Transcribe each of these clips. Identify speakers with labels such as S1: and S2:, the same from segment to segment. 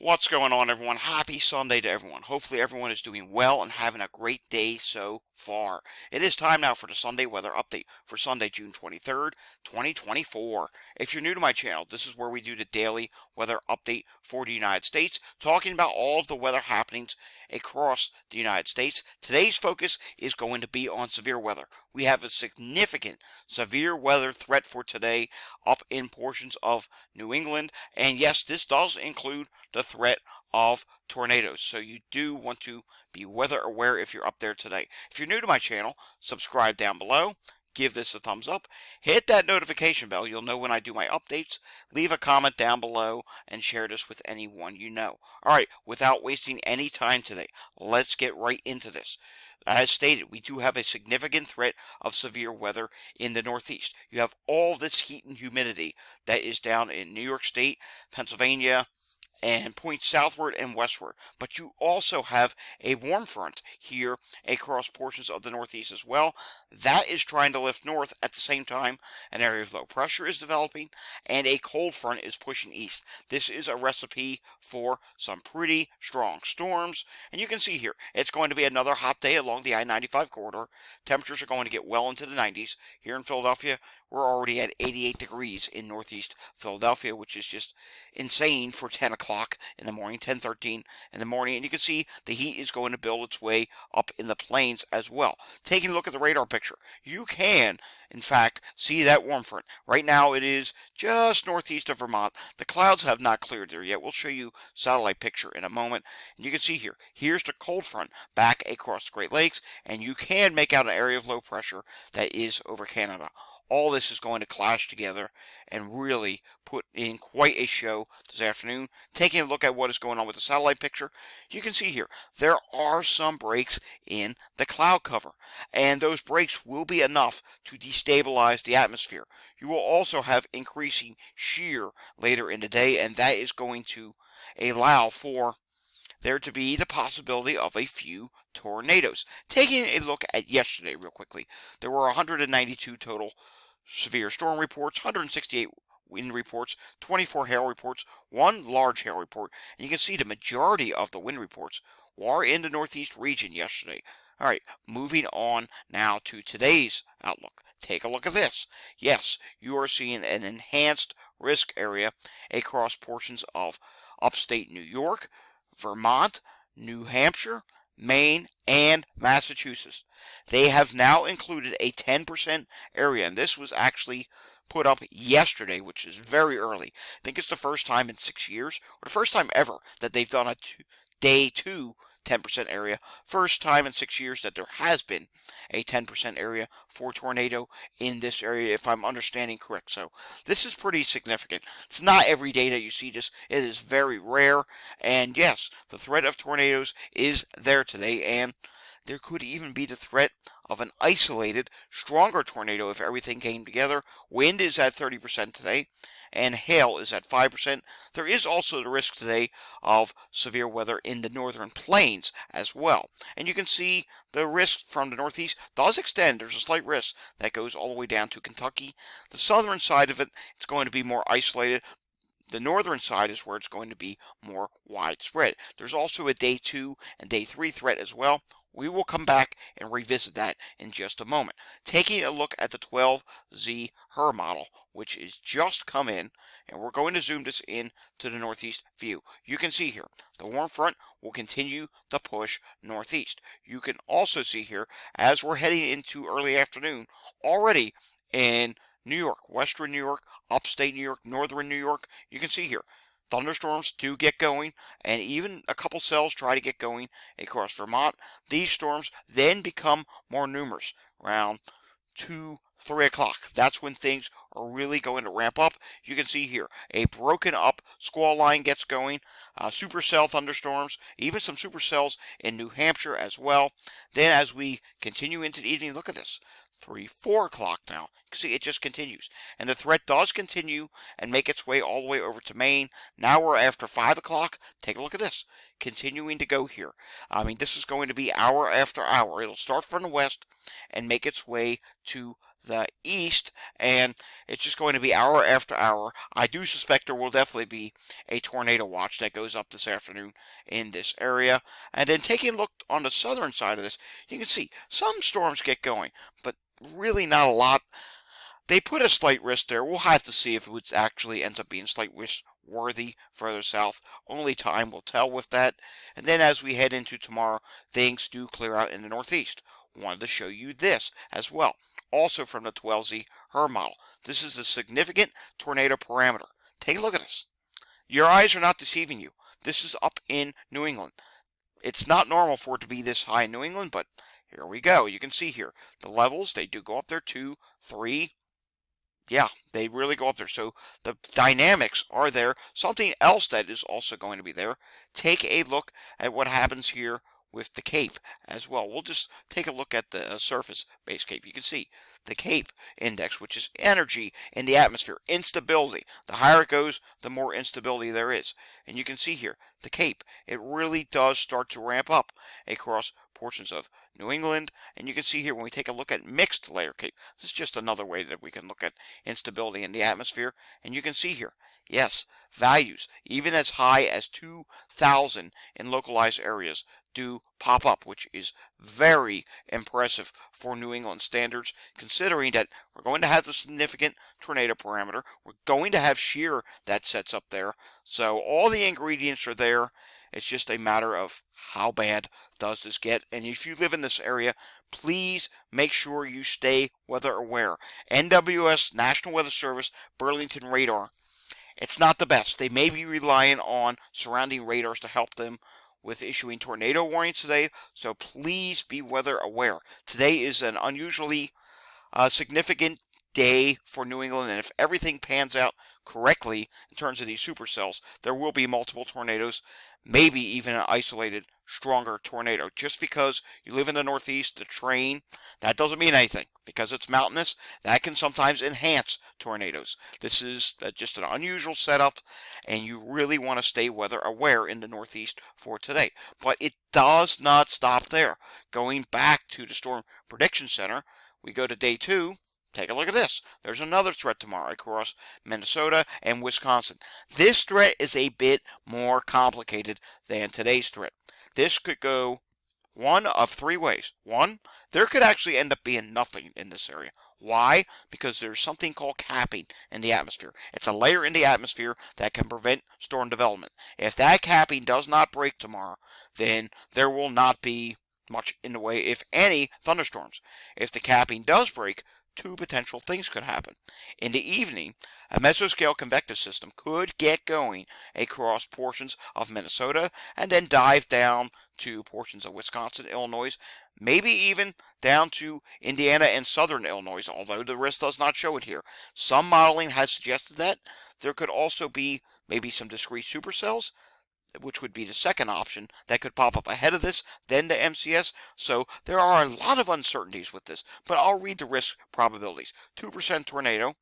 S1: What's going on, everyone? Happy Sunday to everyone. Hopefully, everyone is doing well and having a great day so far. It is time now for the Sunday weather update for Sunday, June 23rd, 2024. If you're new to my channel, this is where we do the daily weather update for the United States, talking about all of the weather happenings across the United States. Today's focus is going to be on severe weather. We have a significant severe weather threat for today up in portions of New England, and yes, this does include the threat of tornadoes. So you do want to be weather aware if you're up there today. If you're new to my channel, subscribe down below. Give this a thumbs up. Hit that notification bell. You'll know when I do my updates. Leave a comment down below and share this with anyone you know. All right, without wasting any time today, let's get right into this. As stated, we do have a significant threat of severe weather in the Northeast. You have all this heat and humidity that is down in New York State, Pennsylvania, and points southward and westward. But you also have a warm front here across portions of the Northeast as well. That is trying to lift north at the same time. An area of low pressure is developing, and a cold front is pushing east. This is a recipe for some pretty strong storms. And you can see here, it's going to be another hot day along the I-95 corridor. Temperatures are going to get well into the 90s. Here in Philadelphia, we're already at 88 degrees in Northeast Philadelphia, which is just insane for 10 o'clock in the morning, 10:13 in the morning. And you can see the heat is going to build its way up in the plains as well. Taking a look at the radar picture, you can, in fact, see that warm front. Right now it is just northeast of Vermont. The clouds have not cleared there yet. We'll show you satellite picture in a moment. And you can see here, here's the cold front back across the Great Lakes, and you can make out an area of low pressure that is over Canada. All this is going to clash together and really put in quite a show this afternoon. Taking a look at what is going on with the satellite picture, you can see here there are some breaks in the cloud cover, and those breaks will be enough to destabilize the atmosphere. You will also have increasing shear later in the day, and that is going to allow for there to be the possibility of a few tornadoes. Taking a look at yesterday real quickly, there were 192 total severe storm reports, 168 wind reports, 24 hail reports, one large hail report, and you can see the majority of the wind reports were in the Northeast region yesterday. All right, moving on now to today's outlook. Take a look at this. Yes, you are seeing an enhanced risk area across portions of upstate New York, Vermont, New Hampshire, Maine, and Massachusetts. They have now included a 10% area, and this was actually put up yesterday, which is very early. I think it's the first time in 6 years, or the first time ever, that they've done a day two 10% area. First time in 6 years that there has been a 10% area for tornado in this area, if I'm understanding correct. So this is pretty significant. It's not every day that you see this. It is very rare. And yes, the threat of tornadoes is there today, and there could even be the threat of an isolated, stronger tornado if everything came together. Wind is at 30% today, and hail is at 5%. There is also the risk today of severe weather in the northern plains as well. And you can see the risk from the northeast does extend. There's a slight risk that goes all the way down to Kentucky. The southern side of it, it's going to be more isolated. The northern side is where it's going to be more widespread. There's also a day 2 and day 3 threat as well. We will come back and revisit that in just a moment. Taking a look at the 12Z HER model, which is just come in, and we're going to zoom this in to the northeast view. You can see here, the warm front will continue to push northeast. You can also see here, as we're heading into early afternoon, already in New York, western New York, upstate New York, northern New York, you can see here, thunderstorms do get going, and even a couple cells try to get going across Vermont. These storms then become more numerous around 2, 3 o'clock. That's when things are really going to ramp up. You can see here a broken up squall line gets going, supercell thunderstorms, even some supercells in New Hampshire as well. Then as we continue into the evening, look at this. 3, 4 o'clock now. You can see it just continues. And the threat does continue and make its way all the way over to Maine. Now we're after 5 o'clock. Take a look at this. Continuing to go here. I mean, this is going to be hour after hour. It'll start from the west and make its way to the east, and it's just going to be hour after hour. I do suspect there will definitely be a tornado watch that goes up this afternoon in this area. And then taking a look on the southern side of this, you can see some storms get going, but really not a lot. They put a slight risk there. We'll have to see if it would actually ends up being slight risk worthy further south. Only time will tell with that. And then as we head into tomorrow, things do clear out in the northeast. Wanted to show you this as well. Also from the 12Z HRRR model. This is a significant tornado parameter. Take a look at this. Your eyes are not deceiving you. This is up in New England. It's not normal for it to be this high in New England, but here we go. You can see here the levels, they do go up there, 2, 3. Yeah, they really go up there. So the dynamics are there. Something else that is also going to be there. Take a look at what happens here with the CAPE as well. We'll just take a look at the surface base CAPE. You can see the CAPE index, which is energy in the atmosphere, instability. The higher it goes, the more instability there is. And you can see here, the CAPE, it really does start to ramp up across portions of New England. And you can see here when we take a look at mixed layer CAPE, this is just another way that we can look at instability in the atmosphere. And you can see here, yes, values even as high as 2,000 in localized areas do pop up, which is very impressive for New England standards, considering that we're going to have the significant tornado parameter. We're going to have shear that sets up there. So all the ingredients are there. It's just a matter of how bad does this get. And if you live in this area, please make sure you stay weather aware. NWS, National Weather Service, Burlington radar. It's not the best. They may be relying on surrounding radars to help them with issuing tornado warnings today, so please be weather aware. Today is an unusually significant day for New England, and if everything pans out correctly in terms of these supercells, there will be multiple tornadoes, maybe even an isolated stronger tornado. Just because you live in the Northeast, the terrain, that doesn't mean anything. Because it's mountainous, that can sometimes enhance tornadoes. This is just an unusual setup, and you really want to stay weather aware in the Northeast for today. But it does not stop there. Going back to the Storm Prediction Center, we go to day 2. Take a look at this. There's another threat tomorrow across Minnesota and Wisconsin. This threat is a bit more complicated than today's threat. This could go one of 3 ways. One, there could actually end up being nothing in this area. Why? Because there's something called capping in the atmosphere. It's a layer in the atmosphere that can prevent storm development. If that capping does not break tomorrow, then there will not be much in the way, if any, thunderstorms. If the capping does break, 2 potential things could happen. In the evening, a mesoscale convective system could get going across portions of Minnesota and then dive down to portions of Wisconsin, Illinois, maybe even down to Indiana and southern Illinois, although the risk does not show it here. Some modeling has suggested that there could also be maybe some discrete supercells, which would be the second option that could pop up ahead of this, then the MCS. So there are a lot of uncertainties with this, but I'll read the risk probabilities. 2% tornado,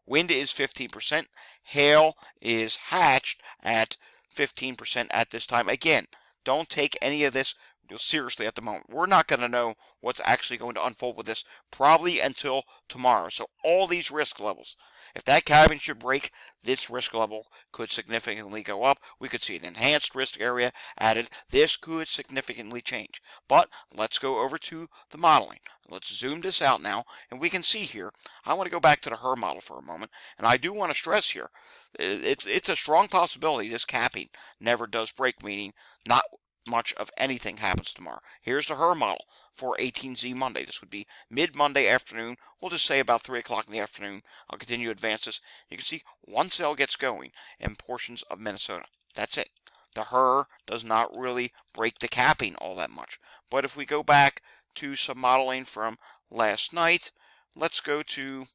S1: wind is 15%, hail is hatched at 15% at this time. Again, don't take any of this seriously at the moment. We're not going to know what's actually going to unfold with this probably until tomorrow. So all these risk levels, if that cabin should break, this risk level could significantly go up. We could see an enhanced risk area added. This could significantly change. But let's go over to the modeling. Let's zoom this out now, and we can see here. I want to go back to the HRRR model for a moment, and I do want to stress here, it's a strong possibility this capping never does break, meaning not much of anything happens tomorrow. Here's the HRRR model for 18Z Monday. This would be mid-Monday afternoon. We'll just say about 3 o'clock in the afternoon. I'll continue to advance this. You can see one cell gets going in portions of Minnesota. That's it. The HRRR does not really break the capping all that much. But if we go back to some modeling from last night, let's go to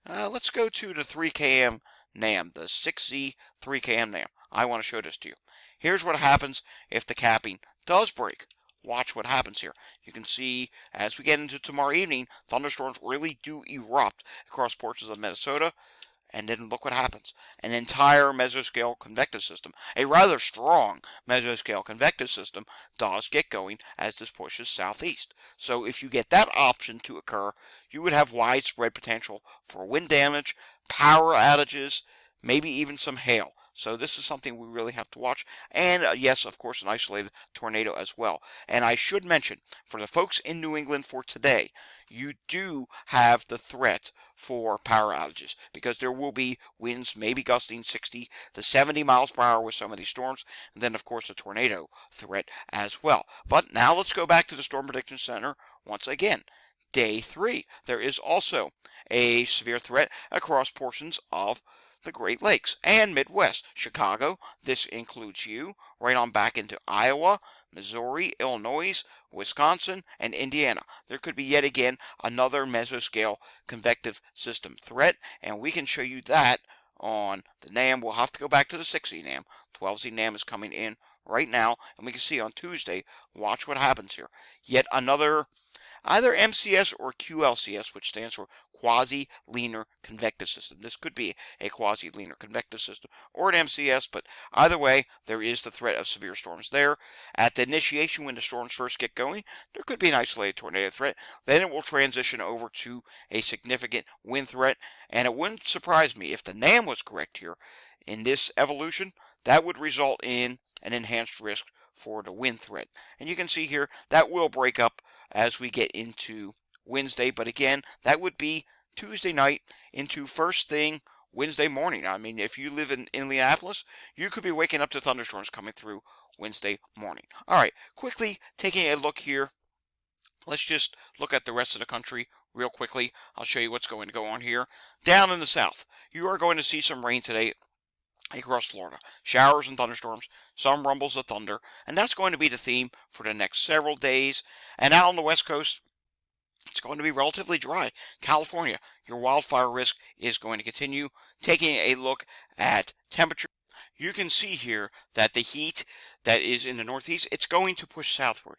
S1: the 3km NAM, the 6Z 3km NAM. I want to show this to you. Here's what happens if the capping does break. Watch what happens here. You can see as we get into tomorrow evening, thunderstorms really do erupt across portions of Minnesota And then look what happens. An entire mesoscale convective system, a rather strong mesoscale convective system, does get going as this pushes southeast. So if you get that option to occur, you would have widespread potential for wind damage, power outages, maybe even some hail. So this is something we really have to watch. And yes, of course, an isolated tornado as well. And I should mention, for the folks in New England for today, you do have the threat for power outages because there will be winds maybe gusting 60 to 70 miles per hour with some of these storms, and then of course a tornado threat as well. But now let's go back to the Storm Prediction Center once again. Day 3, there is also a severe threat across portions of the Great Lakes and Midwest. Chicago, this includes you, right on back into Iowa, Missouri, Illinois, Wisconsin, and Indiana. There could be yet again another mesoscale convective system threat, and we can show you that on the NAM. We'll have to go back to the 6Z NAM. 12Z NAM is coming in right now, and we can see on Tuesday, watch what happens here. Yet another either MCS or QLCS, which stands for quasi-linear convective system. This could be a quasi-linear convective system or an MCS, but either way, there is the threat of severe storms there. At the initiation, when the storms first get going, there could be an isolated tornado threat. Then it will transition over to a significant wind threat, and it wouldn't surprise me if the NAM was correct here in this evolution. That would result in an enhanced risk for the wind threat. And you can see here, that will break up as we get into Wednesday, but again, that would be Tuesday night into first thing Wednesday morning. I mean, if you live in Indianapolis, you could be waking up to thunderstorms coming through Wednesday morning. All right, quickly taking a look here. Let's just look at the rest of the country real quickly. I'll show you what's going to go on here. Down in the south, you are going to see some rain today across Florida. Showers and thunderstorms, some rumbles of thunder, and that's going to be the theme for the next several days. And out on the west coast, it's going to be relatively dry. California, your wildfire risk is going to continue. Taking a look at temperature, you can see here that the heat that is in the northeast, it's going to push southward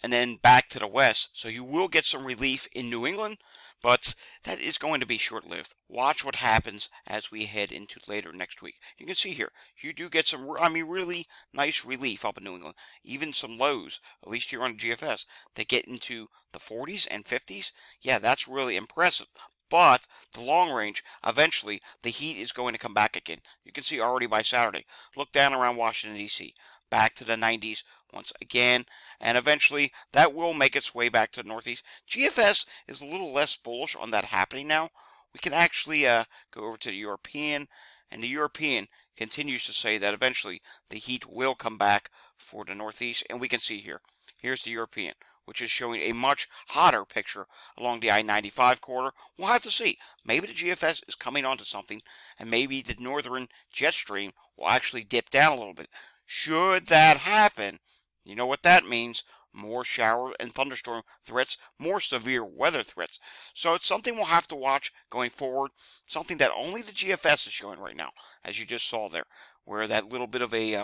S1: and then back to the west. So you will get some relief in New England, but that is going to be short-lived. Watch what happens as we head into later next week. You can see here, you do get some, really nice relief up in New England. Even some lows, at least here on GFS, that get into the 40s and 50s. Yeah, that's really impressive. But the long range, eventually, the heat is going to come back again. You can see already by Saturday. Look down around Washington, D.C. Back to the 90s once again. And eventually, that will make its way back to the Northeast. GFS is a little less bullish on that happening now. We can actually go over to the European. And the European continues to say that eventually the heat will come back for the Northeast. And we can see here. Here's the European, which is showing a much hotter picture along the I-95 corridor. We'll have to see. Maybe the GFS is coming onto something, and maybe the northern jet stream will actually dip down a little bit. Should that happen, you know what that means. More shower and thunderstorm threats, more severe weather threats. So it's something we'll have to watch going forward, something that only the GFS is showing right now, as you just saw there, where that little bit of a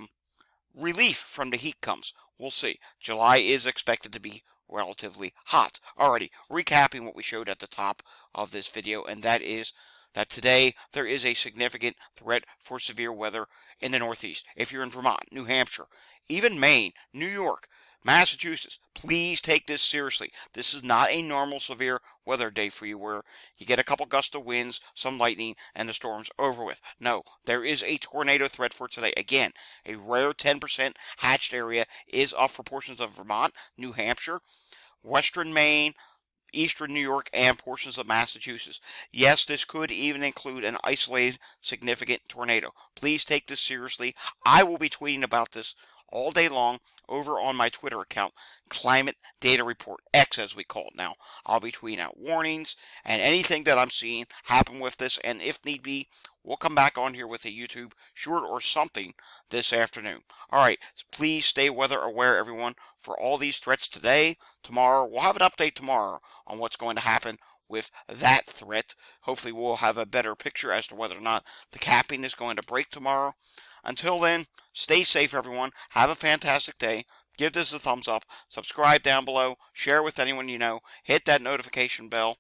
S1: relief from the heat comes. We'll see. July is expected to be relatively hot. Alrighty, recapping what we showed at the top of this video, and that is that today there is a significant threat for severe weather in the Northeast. If you're in Vermont, New Hampshire, even Maine, New York, Massachusetts, please take this seriously. This is not a normal severe weather day for you where you get a couple gusts of winds, some lightning, and the storm's over with. No, there is a tornado threat for today. Again, a rare 10% hatched area is off for portions of Vermont, New Hampshire, western Maine, eastern New York, and portions of Massachusetts. Yes, this could even include an isolated significant tornado. Please take this seriously. I will be tweeting about this all day long over on my Twitter account, Climate Data Report, X as we call it now. I'll be tweeting out warnings and anything that I'm seeing happen with this, and if need be, we'll come back on here with a YouTube short or something this afternoon. Alright, please stay weather aware, everyone, for all these threats today, tomorrow. We'll have an update tomorrow on what's going to happen with that threat. Hopefully we'll have a better picture as to whether or not the capping is going to break tomorrow. Until then, stay safe, everyone. Have a fantastic day. Give this a thumbs up. Subscribe down below. Share with anyone you know. Hit that notification bell.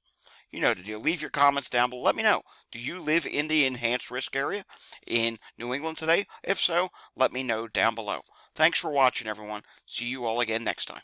S1: You know the deal. Leave your comments down below. Let me know. Do you live in the enhanced risk area in New England today? If so, let me know down below. Thanks for watching, everyone. See you all again next time.